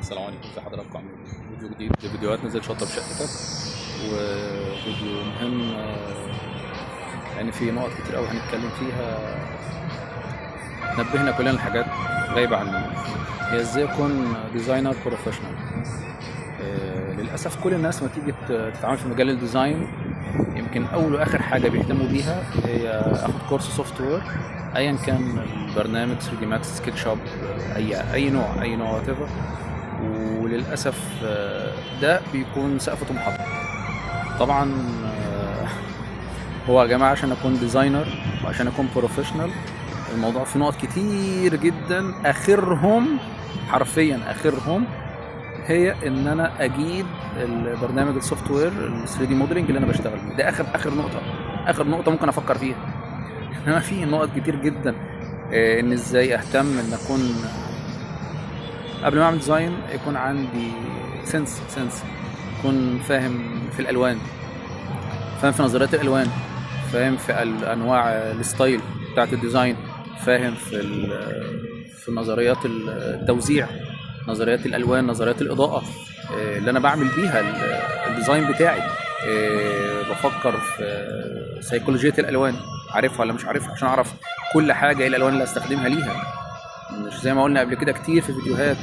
السلام عليكم، ازي حضراتكم؟ عاملين ايه؟ فيديو جديد، فيديوهات نزل شطب شقتك، وفيديو مهم يعني في نقط كتير قوي هنتكلم فيها. نبهنا كلنا لحاجات غايبة عننا، هي ازاي اكون ديزاينر بروفيشنال. للاسف كل الناس ما تيجي تتعامل في مجال الديزاين، يمكن اول واخر حاجه بيهتموا بيها هي اخد كورس سوفت وير ايا كان البرنامج، 3 دي ماكس، سكتش اب، اي نوع وات ايفر. وللاسف ده بيكون سقف طموحاتهم. طبعا هو يا جماعه عشان اكون ديزاينر وعشان اكون بروفيشنال، الموضوع في نقط كتير جدا، اخرهم حرفيا اخرهم هي ان انا اجيد البرنامج السوفت وير ال 3 دي موديلنج اللي انا بشتغل بيه. ده اخر نقطه ممكن افكر فيها. انما في نقط كتير جدا، ان ازاي اهتم ان اكون قبل ما اعمل ديزاين يكون عندي سنس، اكون فاهم في الالوان، فاهم في نظريات الالوان، فاهم في انواع الستايل بتاعت الديزاين، فاهم في نظريات التوزيع، نظريات الالوان، نظريات الاضاءه اللي انا بعمل بيها الديزاين بتاعي. بفكر في سيكولوجيه الالوان، عارفها ولا مش عارفها، عشان اعرف كل حاجه ايه الالوان اللي هستخدمها ليها. مش زي ما قلنا قبل كده كتير في فيديوهات،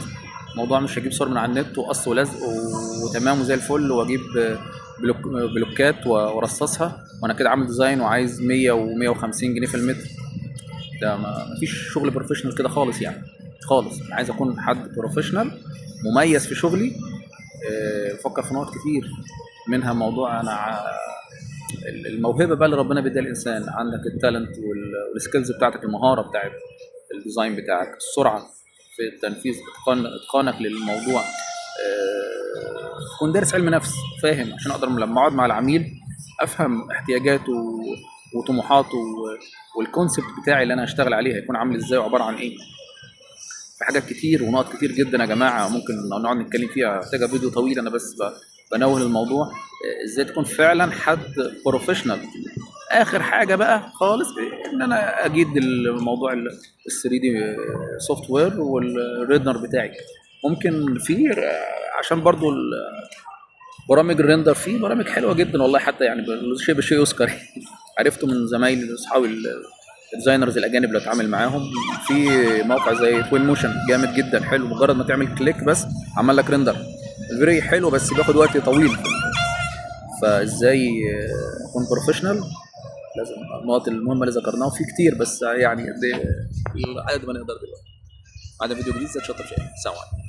موضوع مش هجيب صور من على النت وقص ولزق وتمام وزي الفل، واجيب بلوكات وارصصها وانا كده عامل ديزاين وعايز 100 و150 جنيه في المتر. ده ما فيش شغل بروفيشنال كده خالص، يعني خالص. انا عايز اكون حد بروفيشنال مميز في شغلي. بفكر في نقط كتير، منها موضوع الموهبه بقى اللي ربنا بيديها الانسان. عندك التالنت والسكيلز بتاعتك، المهاره بتاعت الديزاين بتاعك، السرعه في التنفيذ، اتقانك للموضوع. تكون دارس علم نفس، فاهم، عشان اقدر لما اقعد مع العميل افهم احتياجاته وطموحاته والكونسبت بتاعي اللي انا هشتغل عليه هيكون عامل ازاي وعباره عن ايه. في حاجات كتير ونقط كتير جدا يا جماعه، ممكن نقعد نتكلم فيها، محتاجه فيديو طويل. انا بس بنوه الموضوع ازاي تكون فعلا حد بروفيشنال. اخر حاجه بقى خالص ان انا اجيد الموضوع ال 3 دي سوفت وير والريدنر بتاعي. ممكن في عشان برضو برامج الريندر، فيه برامج حلوه جدا والله، حتى يعني شيء بشيء يذكر. عرفته من زمايلي اصحابي الديزاينرز الاجانب اللي اتعامل معاهم، في موقع زي توين موشن جامد جدا حلو، مجرد ما تعمل كليك بس عمل لك ريندر فيري حلو، بس بياخد وقت طويل. فازاي اكون بروفيشنال؟ لازم النقط المهمه اللي ذكرناها، في كتير بس يعني قد ما نقدر دلوقتي. بعد فيديو جديد زي شطب شيء. سلام عليكم.